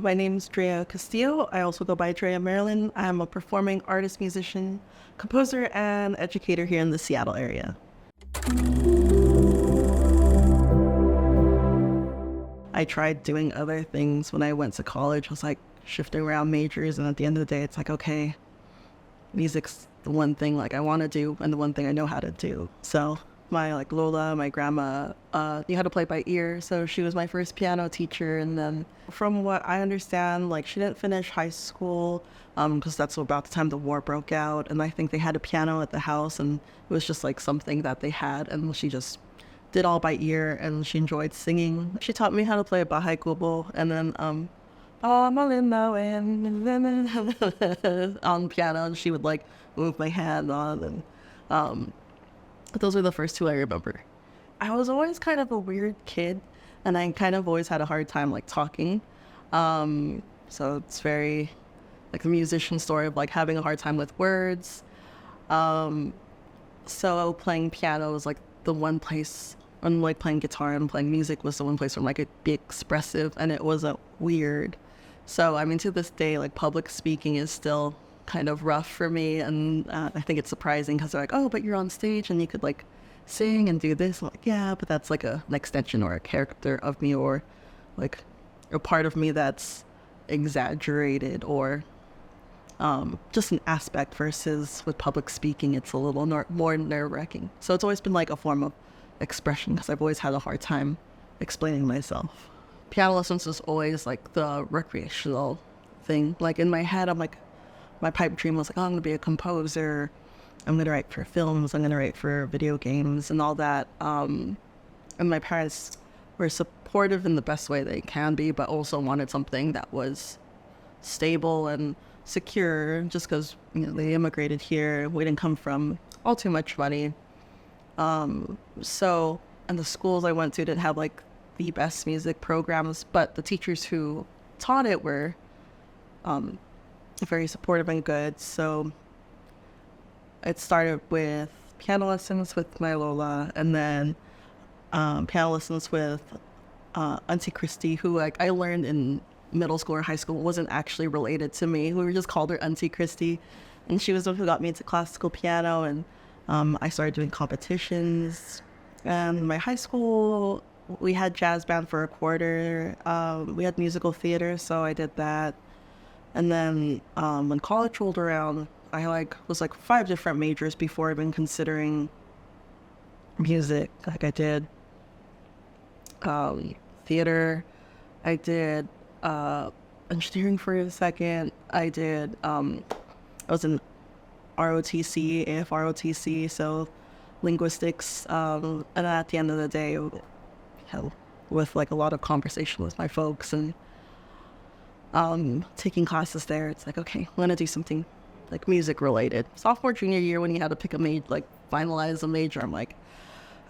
my name's Drea Castillo. I also go by Drea Marilyn. I'm a performing artist, musician, composer, and educator here in the Seattle area. I tried doing other things when I went to college. I was like shifting around majors, and at the end of the day, it's like, okay, music's the one thing like I want to do and the one thing I know how to do. So my Lola, my grandma, knew how to play by ear, so she was my first piano teacher. And then from what I understand, she didn't finish high school because that's about the time the war broke out, and I think they had a piano at the house, and it was just something that they had, and she just did all by ear, and she enjoyed singing. She taught me how to play Bahay Kubo, and then on piano, and she would move my hand on, and those were the first two I remember. I was always kind of a weird kid, and I kind of always had a hard time talking. So it's very the musician story of having a hard time with words. So playing piano was the one place, and playing guitar and playing music was the one place where I could be expressive, and it wasn't weird. So I mean, to this day, public speaking is still kind of rough for me, and I think it's surprising because they're oh, but you're on stage and you could sing and do this. I'm yeah, but that's an extension or a character of me, or a part of me that's exaggerated, or just an aspect, versus with public speaking it's a little more nerve-wracking. So it's always been a form of expression because I've always had a hard time explaining myself. Piano lessons was always the recreational thing. In my head, I'm my pipe dream was oh, I'm gonna be a composer, I'm gonna write for films, I'm gonna write for video games and all that. And my parents were supportive in the best way they can be, but also wanted something that was stable and secure, just because they immigrated here. We didn't come from all too much money. So, and the schools I went to didn't have the best music programs, but the teachers who taught it were very supportive and good. So it started with piano lessons with my Lola, and then piano lessons with Auntie Christy, who I learned in middle school or high school wasn't actually related to me. We were just called her Auntie Christy, and she was the one who got me into classical piano, and I started doing competitions. And my high school, we had jazz band for a quarter. We had musical theater, so I did that. And then when college rolled around, I was 5 different majors before even considering music. I did theater, I did engineering for a second, I was in ROTC, AFROTC, so linguistics, and at the end of the day, with a lot of conversation with my folks and taking classes there, it's okay, I'm gonna do something music related. Sophomore, junior year, when you had to pick a major, finalize a major, I'm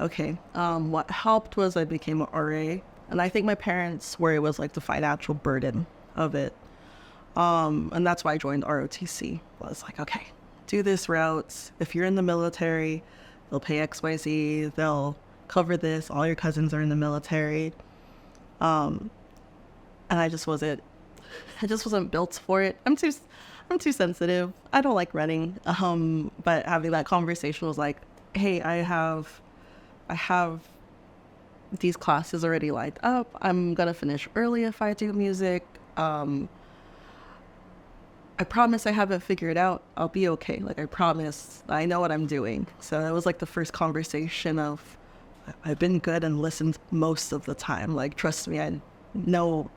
okay. What helped was I became an RA, and I think my parents' worry was the financial burden of it, and that's why I joined ROTC. I was okay, do this route. If you're in the military, they'll pay XYZ, they'll cover this, all your cousins are in the military, and I just wasn't built for it. I'm too sensitive. I don't like running. But having that conversation was hey, I have these classes already lined up. I'm gonna finish early if I do music. I promise I haven't figured it out. I'll be okay. I promise I know what I'm doing. So it was the first conversation of I've been good and listened most of the time. Trust me, I know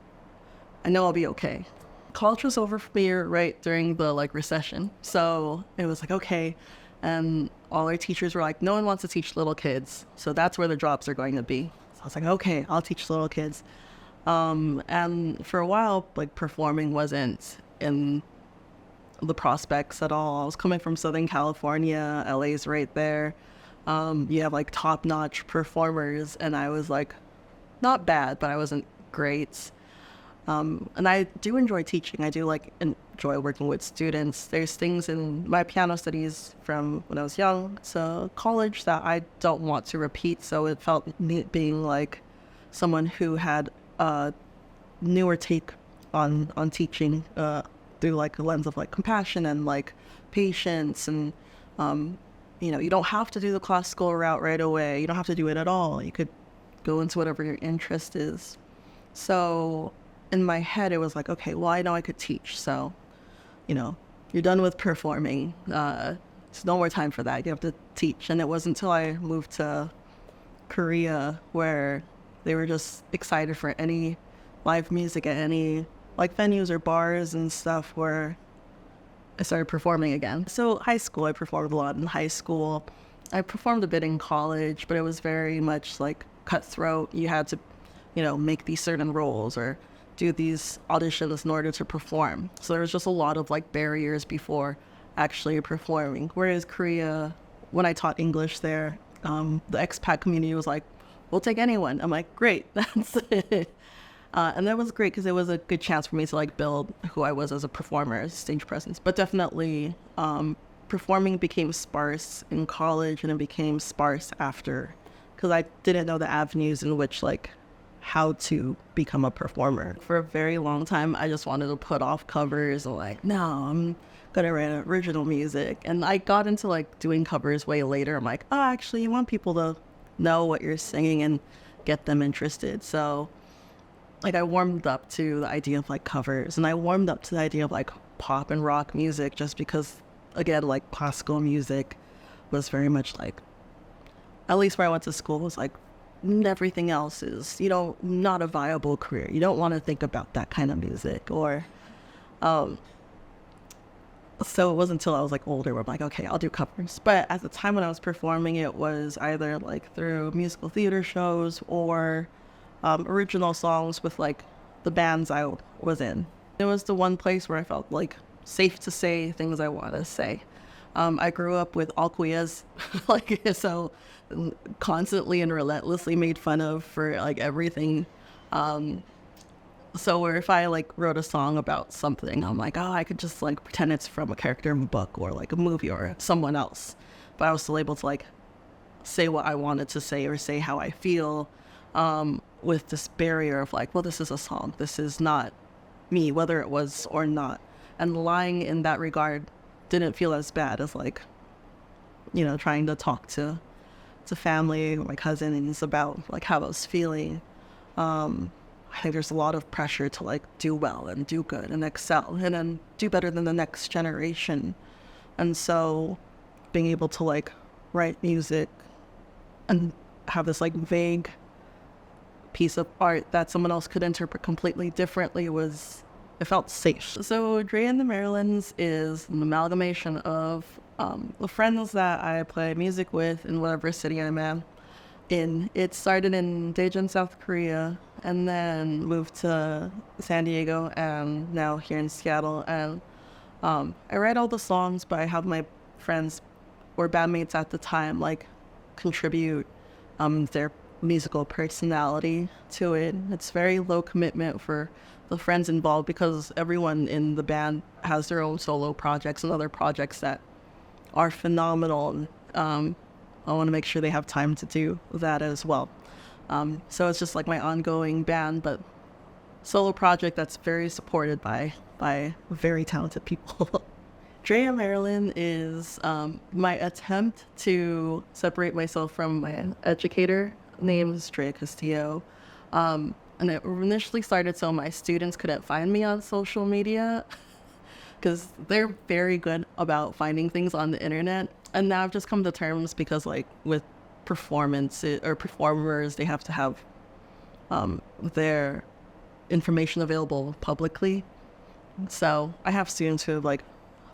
I'll be okay. College was over for me right during the recession. So it was okay. And all our teachers were no one wants to teach little kids. So that's where the jobs are going to be. So I was okay, I'll teach little kids. And for a while, performing wasn't in the prospects at all. I was coming from Southern California, LA's right there. You have top-notch performers, and I was not bad, but I wasn't great. And I do enjoy teaching. I do enjoy working with students. There's things in my piano studies from when I was young to college that I don't want to repeat. So it felt neat being someone who had a newer take on teaching through like a lens of like compassion and like patience and you don't have to do the classical route right away. You don't have to do it at all. You could go into whatever your interest is. So in my head, it was like, okay, well, I know I could teach. So, you're done with performing. There's no more time for that. You have to teach. And it wasn't until I moved to Korea where they were just excited for any live music at any like venues or bars and stuff where I started performing again. So high school, I performed a lot in high school. I performed a bit in college, but it was very much like cutthroat. You had to, make these certain roles or do these auditions in order to perform. So there was just a lot of like barriers before actually performing. Whereas Korea, when I taught English there, the expat community was like, we'll take anyone. I'm like, great, that's it. And that was great because it was a good chance for me to like build who I was as a performer, as a stage presence. But definitely performing became sparse in college and it became sparse after because I didn't know the avenues in which like how to become a performer. For a very long time, I just wanted to put off covers and like, no, I'm gonna write original music. And I got into like doing covers way later. I'm like, oh, actually, you want people to know what you're singing and get them interested. So like I warmed up to the idea of like covers and I warmed up to the idea of like pop and rock music just because, again, like classical music was very much like, at least where I went to school, was like everything else is, not a viable career. You don't want to think about that kind of music or, so it wasn't until I was like older where I'm like, okay, I'll do covers. But at the time when I was performing, it was either like through musical theater shows or original songs with like the bands I was in. It was the one place where I felt like safe to say things I want to say. I grew up with alcuyas, like so constantly and relentlessly made fun of for like everything. So where if I like wrote a song about something, I'm like, oh, I could just like pretend it's from a character in a book or like a movie or someone else. But I was still able to like say what I wanted to say or say how I feel with this barrier of like, well, this is a song. This is not me, whether it was or not. And lying in that regard didn't feel as bad as like, trying to talk to family or my cousins about like how I was feeling. I think there's a lot of pressure to like do well and do good and excel and then do better than the next generation. And so being able to like write music and have this like vague piece of art that someone else could interpret completely differently it felt safe. So Drea and the Marilyns is an amalgamation of the friends that I play music with in whatever city I'm in. It started in Daejeon, South Korea, and then moved to San Diego, and now here in Seattle. And I write all the songs, but I have my friends or bandmates at the time like contribute their musical personality to it. It's very low commitment for the friends involved because everyone in the band has their own solo projects and other projects that are phenomenal. I want to make sure they have time to do that as well. So it's just like my ongoing band, but solo project that's very supported by very talented people. Drea Marilyn is my attempt to separate myself from my educator. Name is Drea Castillo. And it initially started so my students couldn't find me on social media because they're very good about finding things on the internet. And now I've just come to terms because like with performers, they have to have their information available publicly. So I have students who have like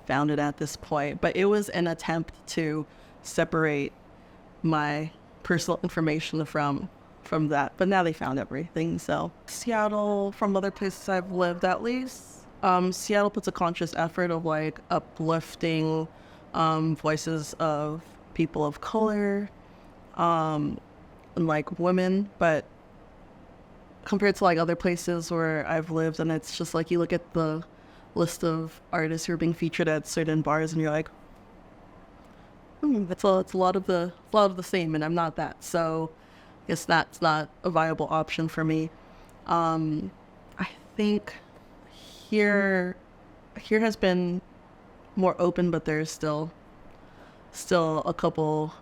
found it at this point, but it was an attempt to separate my personal information from that. But now they found everything. So Seattle, from other places I've lived at least, Seattle puts a conscious effort of like uplifting voices of people of color and like women, but compared to like other places where I've lived, and it's just like you look at the list of artists who are being featured at certain bars and you're like, it's a lot of the same, and I'm not that, so I guess that's not a viable option for me. I think here has been more open, but there's still a couple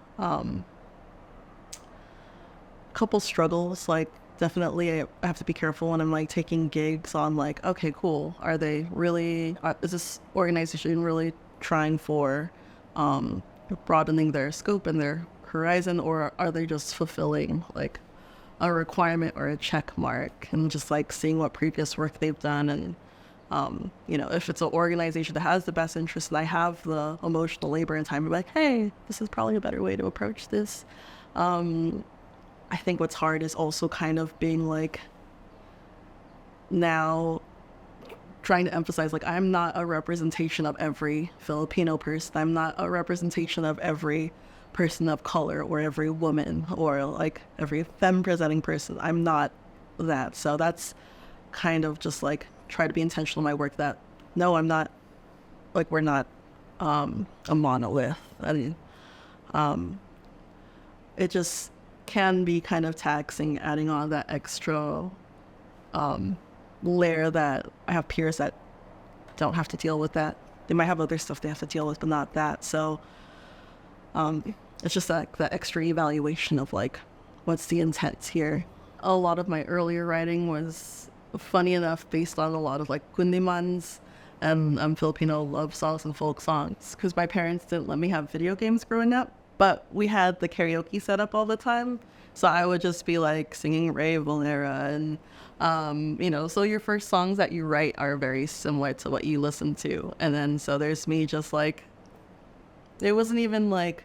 struggles. Like, definitely I have to be careful when I'm like taking gigs on like, okay, cool, are they really is this organization really trying for broadening their scope and their horizon, or are they just fulfilling like a requirement or a check mark, and just like seeing what previous work they've done. And if it's an organization that has the best interest and I have the emotional labor and time, I'm like, hey, this is probably a better way to approach this. I think what's hard is also kind of being like, now trying to emphasize, like, I'm not a representation of every Filipino person. I'm not a representation of every person of color or every woman or like every femme presenting person. I'm not that. So that's kind of just like try to be intentional in my work that, no, I'm not, like, we're not a monolith. I mean, it just can be kind of taxing adding on that extra layer that I have peers that don't have to deal with that. They might have other stuff they have to deal with, but not that. So it's just like that extra evaluation of like, what's the intent here? A lot of my earlier writing was, funny enough, based on a lot of like kundimans and Filipino love songs and folk songs, because my parents didn't let me have video games growing up, but we had the karaoke set up all the time. So I would just be like singing Ray Valera and so your first songs that you write are very similar to what you listen to. And then so there's me just like, it wasn't even like,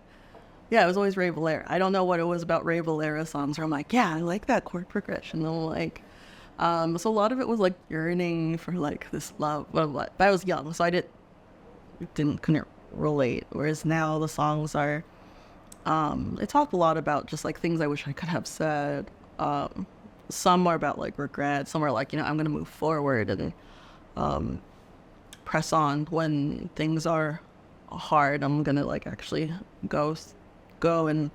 yeah, it was always Ray Valera. I don't know what it was about Ray Valera songs where I'm like, yeah, I like that chord progression. And I'm like, so a lot of it was like yearning for like this love. But I was young, so I couldn't relate. Whereas now the songs are, they talk a lot about just like things I wish I could have said. Some are about like regret. Some are like, I'm going to move forward and press on when things are hard. I'm going to like actually go and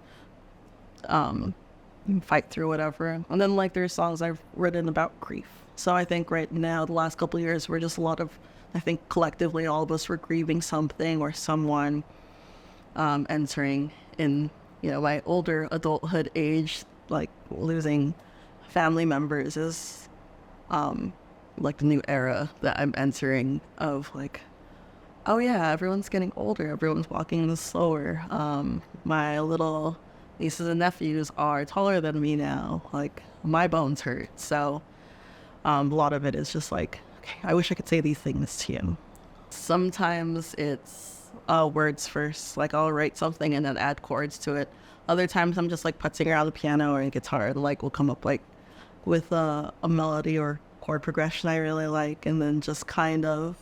fight through whatever. And then like there's songs I've written about grief. So I think right now, the last couple of years, we're just I think collectively all of us were grieving something or someone entering in, my older adulthood age, like losing family members is like the new era that I'm entering of like, oh yeah, everyone's getting older, everyone's walking slower. My little nieces and nephews are taller than me now, like my bones hurt. So a lot of it is just like, okay, I wish I could say these things to you. Sometimes it's words first, like I'll write something and then add chords to it. Other times I'm just like putzing around the piano or a guitar and like we'll come up like with a melody or chord progression I really like, and then just kind of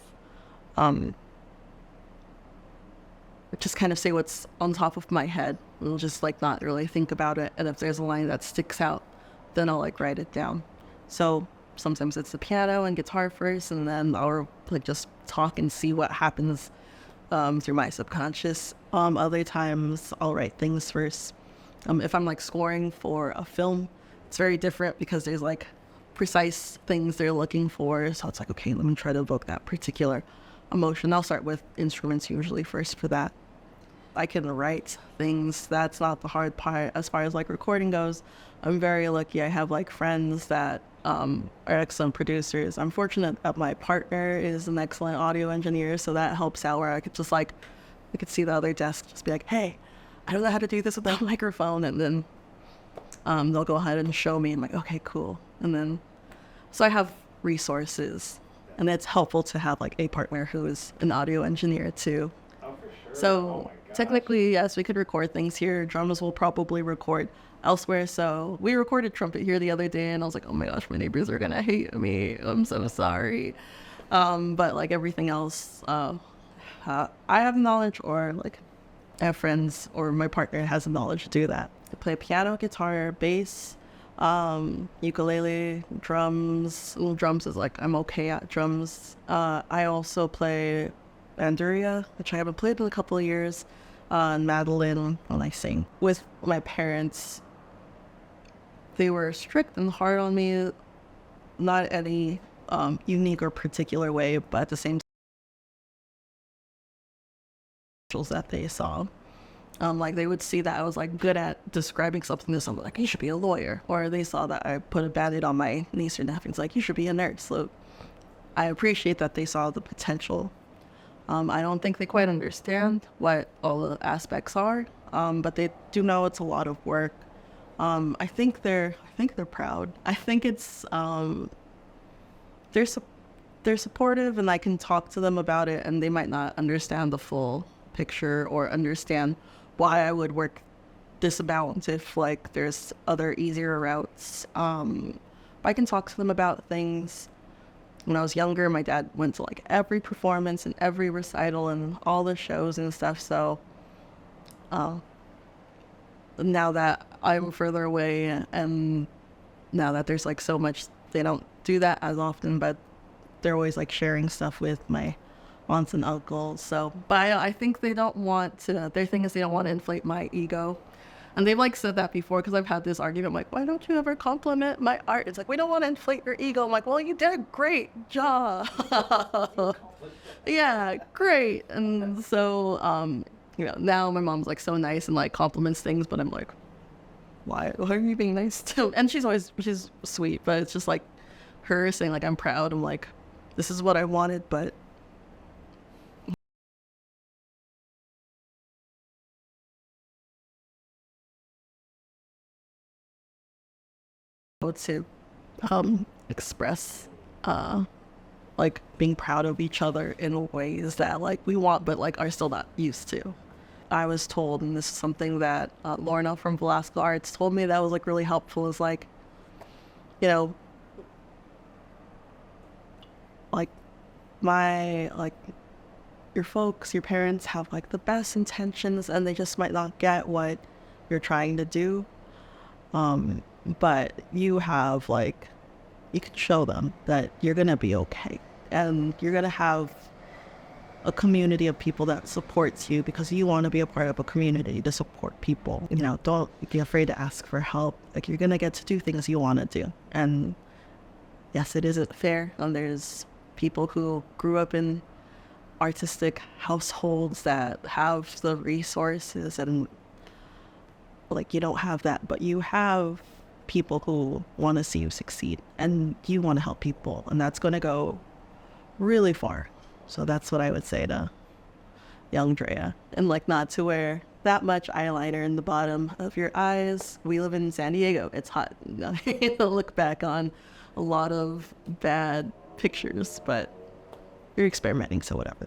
say what's on top of my head. We'll just like not really think about it, and if there's a line that sticks out, then I'll like write it down. So sometimes it's the piano and guitar first, and then I'll like just talk and see what happens through my subconscious. Other times I'll write things first. If I'm like scoring for a film, it's very different because there's like precise things they're looking for. So it's like, okay, let me try to evoke that particular emotion. I'll start with instruments usually first for that. I can write things. That's not the hard part. As far as like recording goes, I'm very lucky. I have like friends that are excellent producers. I'm fortunate that my partner is an excellent audio engineer, so that helps out where I could just like, I could see the other desk, just be like, hey, I don't know how to do this without a microphone, and then they'll go ahead and show me. I'm like, okay, cool. And then, so I have resources, and it's helpful to have like a partner who is an audio engineer too. Oh, for sure. So technically, yes, we could record things here. Drums will probably record elsewhere. So we recorded trumpet here the other day, and I was like, oh my gosh, my neighbors are gonna hate me. I'm so sorry. But like everything else, I have knowledge, or like I have friends, or my partner has the knowledge to do that. I play piano, guitar, bass, ukulele, drums. Well, drums is like, I'm okay at drums. I also play bandurria, which I haven't played in a couple of years, and mandolin when I sing. With my parents, they were strict and hard on me. Not any unique or particular way, but at the same time that they saw. Like they would see that I was like good at describing something to someone, like you should be a lawyer, or they saw that I put a band-aid on my niece or nephew, it's like you should be a nurse. So I appreciate that they saw the potential. I don't think they quite understand what all the aspects are, but they do know it's a lot of work. I think they're proud. I think it's they're supportive, and I can talk to them about it, and they might not understand the full picture or understand why I would work this amount if like there's other easier routes. I can talk to them about things. When I was younger, my dad went to like every performance and every recital and all the shows and stuff. So now that I'm further away and now that there's like so much, they don't do that as often, but they're always like sharing stuff with my aunts and uncles. So, but I think they don't want to, their thing is they don't want to inflate my ego. And they've like said that before, because I've had this argument. I'm like, why don't you ever compliment my art? It's like, we don't want to inflate your ego. I'm like, well, you did a great job. Yeah, great. And so, now my mom's like so nice and like compliments things, but I'm like, why are you being nice to? And she's sweet, but it's just like her saying like, I'm proud. I'm like, this is what I wanted, but to express like being proud of each other in ways that like we want but like are still not used to. I was told, and this is something that Lorna from Velasco Arts told me that was like really helpful, is like, you know, like like your folks, your parents have like the best intentions and they just might not get what you're trying to do. But you have like, you can show them that you're going to be okay. And you're going to have a community of people that supports you because you want to be a part of a community to support people. Don't be afraid to ask for help. Like you're going to get to do things you want to do. And yes, it isn't fair. And there's people who grew up in artistic households that have the resources and like you don't have that, but you have people who want to see you succeed and you want to help people, and that's going to go really far. So that's what I would say to young Drea, and like not to wear that much eyeliner in the bottom of your eyes. We live in San Diego, it's hot. To look back on a lot of bad pictures, but you're experimenting, so whatever.